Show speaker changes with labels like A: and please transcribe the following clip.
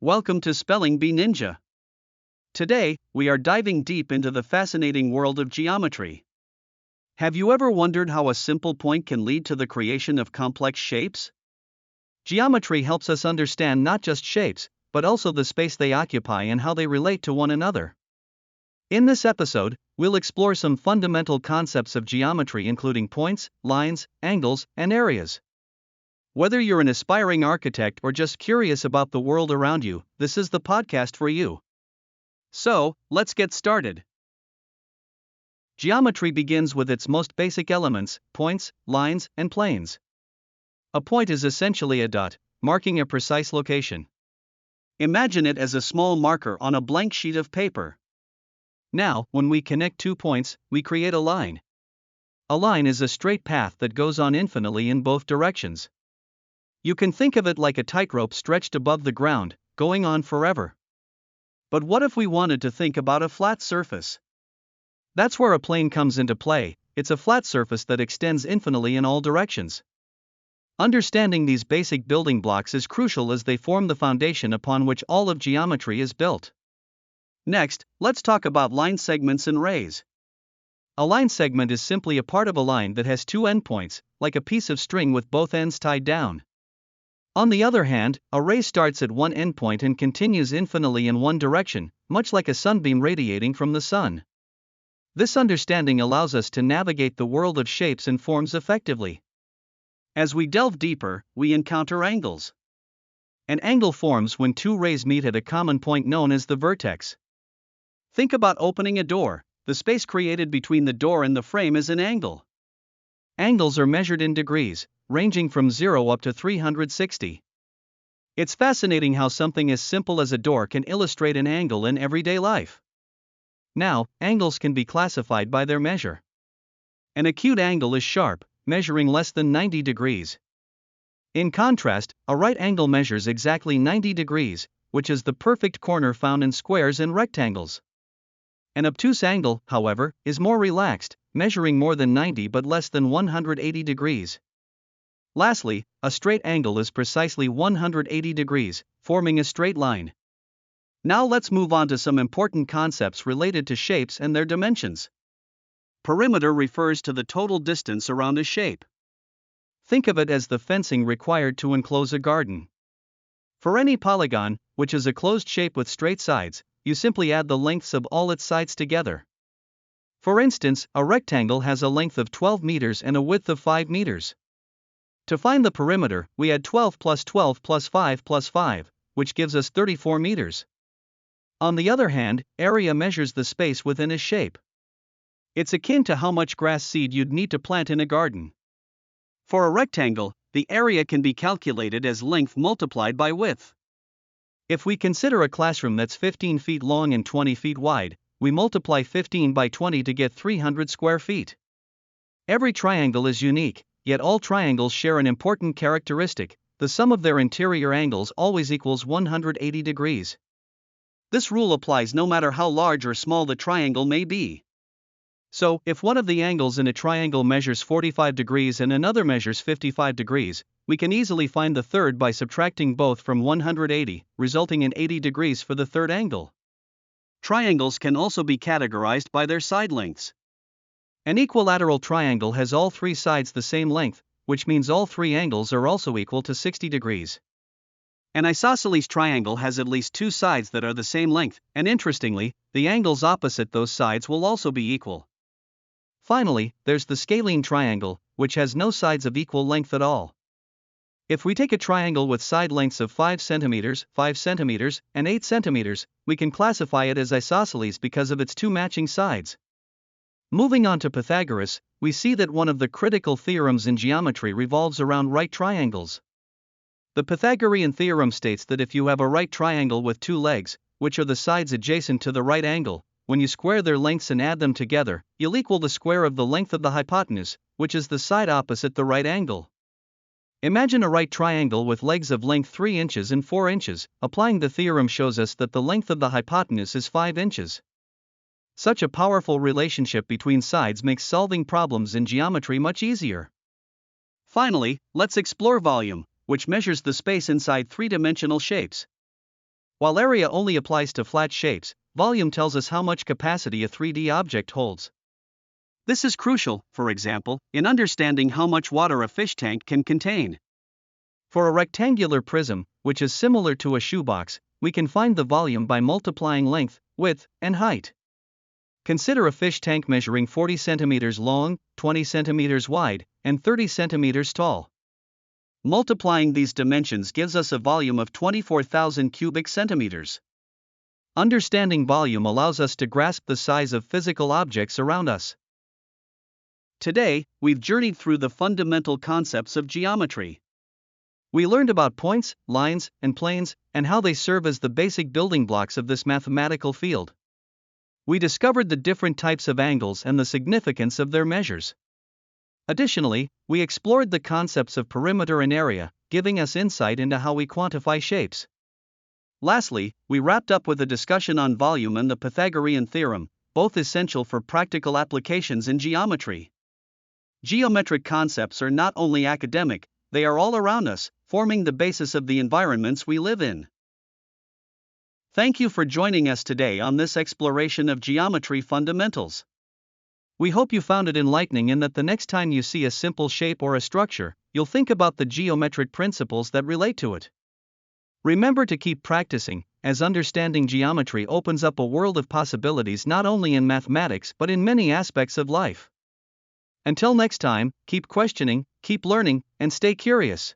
A: Welcome to Spelling Bee Ninja. Today, we are diving deep into the fascinating world of geometry. Have you ever wondered how a simple point can lead to the creation of complex shapes? Geometry helps us understand not just shapes, but also the space they occupy and how they relate to one another. In this episode, we'll explore some fundamental concepts of geometry, including points, lines, angles, and areas. Whether you're an aspiring architect or just curious about the world around you, this is the podcast for you. So, let's get started. Geometry begins with its most basic elements: points, lines, and planes. A point is essentially a dot, marking a precise location. Imagine it as a small marker on a blank sheet of paper. Now, when we connect two points, we create a line. A line is a straight path that goes on infinitely in both directions. You can think of it like a tightrope stretched above the ground, going on forever. But what if we wanted to think about a flat surface? That's where a plane comes into play. It's a flat surface that extends infinitely in all directions. Understanding these basic building blocks is crucial as they form the foundation upon which all of geometry is built. Next, let's talk about line segments and rays. A line segment is simply a part of a line that has two endpoints, like a piece of string with both ends tied down. On the other hand, a ray starts at one endpoint and continues infinitely in one direction, much like a sunbeam radiating from the sun. This understanding allows us to navigate the world of shapes and forms effectively. As we delve deeper, we encounter angles. An angle forms when two rays meet at a common point known as the vertex. Think about opening a door. The space created between the door and the frame is an angle. Angles are measured in degrees, ranging from 0 up to 360. It's fascinating how something as simple as a door can illustrate an angle in everyday life. Now, angles can be classified by their measure. An acute angle is sharp, measuring less than 90 degrees. In contrast, a right angle measures exactly 90 degrees, which is the perfect corner found in squares and rectangles. An obtuse angle, however, is more relaxed, measuring more than 90 but less than 180 degrees. Lastly, a straight angle is precisely 180 degrees, forming a straight line. Now let's move on to some important concepts related to shapes and their dimensions. Perimeter refers to the total distance around a shape. Think of it as the fencing required to enclose a garden. For any polygon, which is a closed shape with straight sides, you simply add the lengths of all its sides together. For instance, a rectangle has a length of 12 meters and a width of 5 meters. To find the perimeter, we add 12 plus 12 plus 5 plus 5, which gives us 34 meters. On the other hand, area measures the space within a shape. It's akin to how much grass seed you'd need to plant in a garden. For a rectangle, the area can be calculated as length multiplied by width. If we consider a classroom that's 15 feet long and 20 feet wide, we multiply 15 by 20 to get 300 square feet. Every triangle is unique, yet all triangles share an important characteristic: the sum of their interior angles always equals 180 degrees. This rule applies no matter how large or small the triangle may be. So, if one of the angles in a triangle measures 45 degrees and another measures 55 degrees, we can easily find the third by subtracting both from 180, resulting in 80 degrees for the third angle. Triangles can also be categorized by their side lengths. An equilateral triangle has all three sides the same length, which means all three angles are also equal to 60 degrees. An isosceles triangle has at least two sides that are the same length, and interestingly, the angles opposite those sides will also be equal. Finally, there's the scalene triangle, which has no sides of equal length at all. If we take a triangle with side lengths of 5 centimeters, 5 centimeters, and 8 centimeters, we can classify it as isosceles because of its two matching sides. Moving on to Pythagoras, we see that one of the critical theorems in geometry revolves around right triangles. The Pythagorean theorem states that if you have a right triangle with two legs, which are the sides adjacent to the right angle, when you square their lengths and add them together, you'll equal the square of the length of the hypotenuse, which is the side opposite the right angle. Imagine a right triangle with legs of length 3 inches and 4 inches. Applying the theorem shows us that the length of the hypotenuse is 5 inches. Such a powerful relationship between sides makes solving problems in geometry much easier. Finally, let's explore volume, which measures the space inside three-dimensional shapes. While area only applies to flat shapes, volume tells us how much capacity a 3D object holds. This is crucial, for example, in understanding how much water a fish tank can contain. For a rectangular prism, which is similar to a shoebox, we can find the volume by multiplying length, width, and height. Consider a fish tank measuring 40 centimeters long, 20 centimeters wide, and 30 centimeters tall. Multiplying these dimensions gives us a volume of 24,000 cubic centimeters. Understanding volume allows us to grasp the size of physical objects around us. Today, we've journeyed through the fundamental concepts of geometry. We learned about points, lines, and planes, and how they serve as the basic building blocks of this mathematical field. We discovered the different types of angles and the significance of their measures. Additionally, we explored the concepts of perimeter and area, giving us insight into how we quantify shapes. Lastly, we wrapped up with a discussion on volume and the Pythagorean theorem, both essential for practical applications in geometry. Geometric concepts are not only academic, they are all around us, forming the basis of the environments we live in. Thank you for joining us today on this exploration of geometry fundamentals. We hope you found it enlightening and that the next time you see a simple shape or a structure, you'll think about the geometric principles that relate to it. Remember to keep practicing, as understanding geometry opens up a world of possibilities not only in mathematics but in many aspects of life. Until next time, keep questioning, keep learning, and stay curious.